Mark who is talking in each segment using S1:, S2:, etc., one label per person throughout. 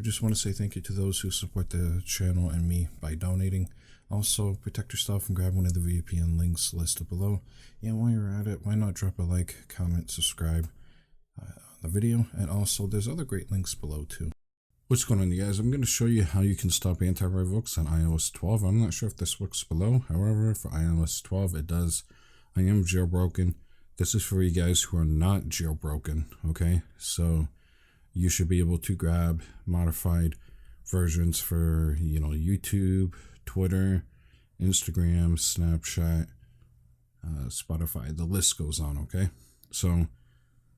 S1: just want to say thank you to those who support the channel and me by donating. Also, protect yourself and grab one of the VPN links listed below. And while you're at it, why not drop a like, comment, subscribe on the video. And also, there's other great links below too. What's going on, you guys? I'm going to show you how you can stop anti-revokes on iOS 12. I'm not sure if this works below. However, for iOS 12, it does. I am jailbroken. This is for you guys who are not jailbroken, okay? So you should be able to grab modified versions for, YouTube, Twitter, Instagram, Snapchat, Spotify. The list goes on, okay? So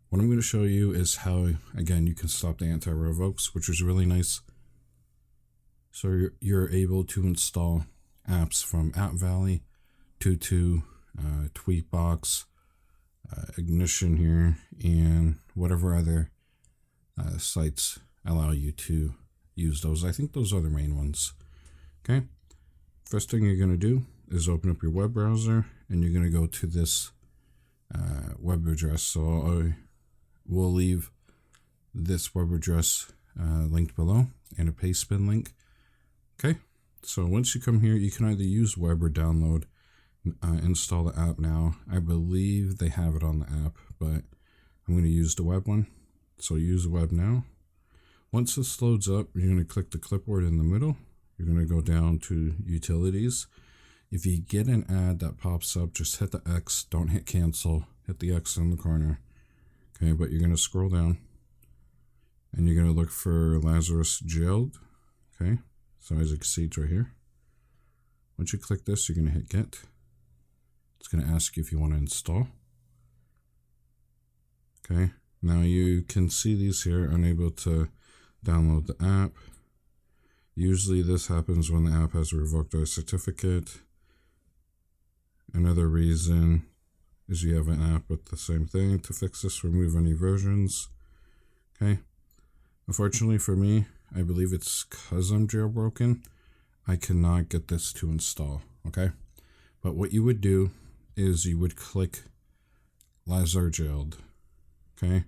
S1: what I'm going to show you is how, again, you can stop the anti-revokes, which is really nice. So you're able to install apps from App Valley, Tutu, Tweetbox, Ignition here, and whatever other sites allow you to use those. I think those are the main ones. Okay. First thing you're going to do is open up your web browser, and you're going to go to this web address. So I will leave this web address linked below and a paste bin link. Okay. So once you come here, you can either use web or download. Install the app now. I believe they have it on the app, but I'm going to use the web one. So use the web now. Once this loads up, you're going to click the clipboard in the middle. You're going to go down to utilities. If you get an ad that pops up, just hit the X. Don't hit cancel. Hit the X in the corner. Okay, but you're going to scroll down and you're going to look for Lazarus jailed. Okay, so as you can see, it's right here. Once you click this, you're going to hit get. It's going to ask you if you want to install. Okay, now you can see these here, unable to download the app. Usually this happens when the app has revoked our certificate. Another reason is you have an app with the same thing. To fix this, remove any versions. Okay, unfortunately for me, I believe it's because I'm jailbroken, I cannot get this to install. Okay, but what you would do is you would click Lazarus jailed. Okay,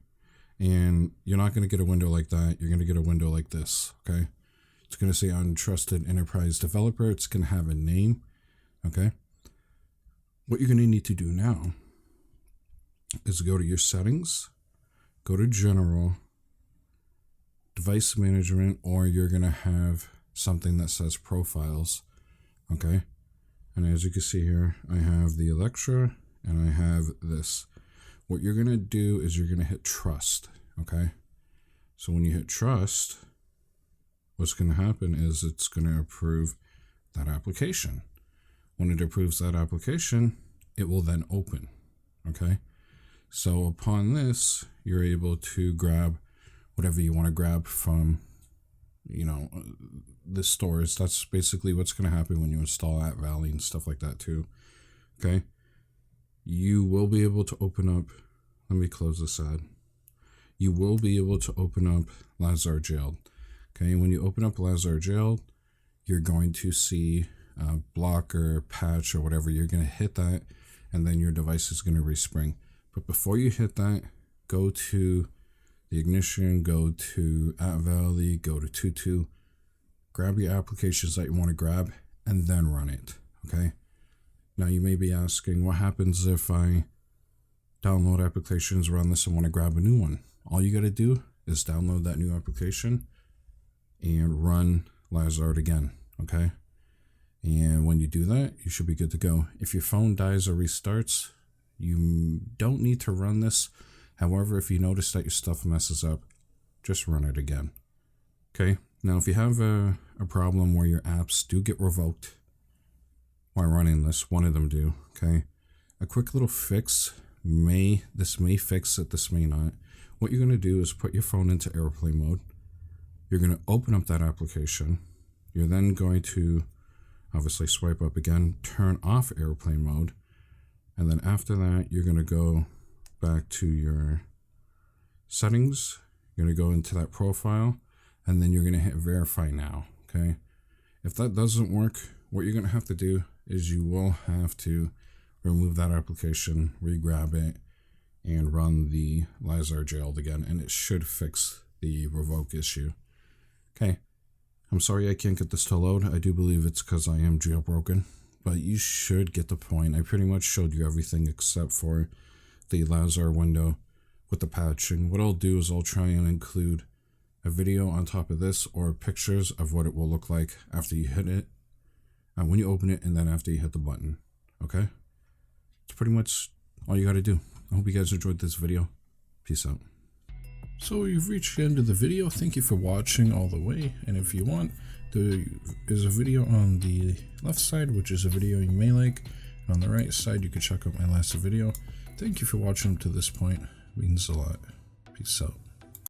S1: and you're not going to get a window like that. You're going to get a window like this. Okay, it's going to say untrusted enterprise developer. It's going to have a name. Okay, what you're going to need to do now is go to your settings, go to general, device management, or you're going to have something that says profiles. Okay, and as you can see here, I have the Electra and I have this. What you're going to do is you're going to hit trust. Okay, so when you hit trust, what's going to happen is it's going to approve that application. When it approves that application, it will then open. Okay, so upon this, you're able to grab whatever you want to grab from, the stores. That's basically what's going to happen when you install App Valley and stuff like that too. Okay, you will be able to open up, let me close this ad. You will be able to open up Lazarus jailed. Okay, when you open up Lazarus jailed, you're going to see block or patch or whatever. You're going to hit that, and then your device is going to respring. But before you hit that, go to the Ignition, go to App Valley, go to Tutu, grab your applications that you want to grab, and then run it. Okay, now you may be asking, what happens if I download applications, run this, and want to grab a new one? All you got to do is download that new application and run Lazarus again. Okay, and when you do that, you should be good to go. If your phone dies or restarts, you don't need to run this. However, if you notice that your stuff messes up, just run it again. Okay, now if you have a problem where your apps do get revoked while running this, one of them do, okay, a quick little fix may fix it, this may not. What you're going to do is put your phone into airplane mode. You're going to open up that application. You're then going to obviously swipe up again, turn off airplane mode, and then after that, you're going to go back to your settings. You're going to go into that profile, and then you're going to hit verify now. Okay, if that doesn't work, what you're going to have to do is you will have to remove that application, re-grab it, and run the Lazarus jailed again, and it should fix the revoke issue. Okay, I'm sorry I can't get this to load. I do believe it's because I am jailbroken, but you should get the point. I pretty much showed you everything except for the Lazarus window with the patching. What I'll do is I'll try and include a video on top of this or pictures of what it will look like after you hit it, and when you open it, and then after you hit the button. Okay? It's pretty much all you gotta do. I hope you guys enjoyed this video. Peace out. So you've reached the end of the video. Thank you for watching all the way, and if you want, there is a video on the left side, which is a video you may like, and on the right side you can check out my last video. Thank you for watching to this point. It means a lot. Peace out.